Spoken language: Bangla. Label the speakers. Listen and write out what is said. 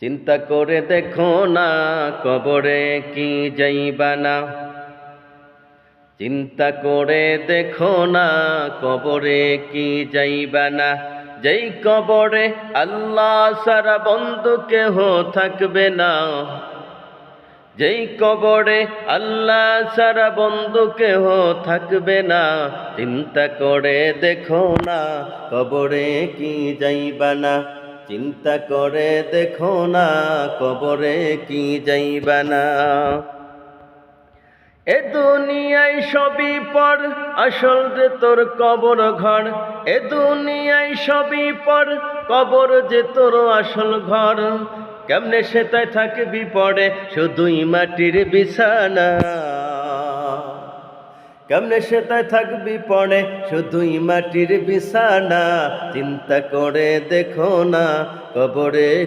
Speaker 1: চিন্তা করে দেখো না কবরে কি যাইবা না। চিন্তা করে দেখো না কবরে কি যাইবা না। যেই কবরে আল্লাহ সারা বন্ধু কেহ থাকবে না। যেই কবরে আল্লাহ সারা বন্ধু কেহ থাকবে না। চিন্তা করে দেখো না কবরে কি যাইবা না। চিন্তা করে দেখো না কবরে কি যাইবা না। এ দুনিয়ায় সবই পর, আসল যে তোর কবর ঘর। এ দুনিয়ায় সবই পর, কবর যে তোর আসল ঘর। কেমনে সেটাই থাকবি পড়ে শুধুই মাটির বিছানা। কেমনে সেটাই থাকবি পড়ে শুধুই মাটির বিছানা। চিন্তা করে দেখো না কবরে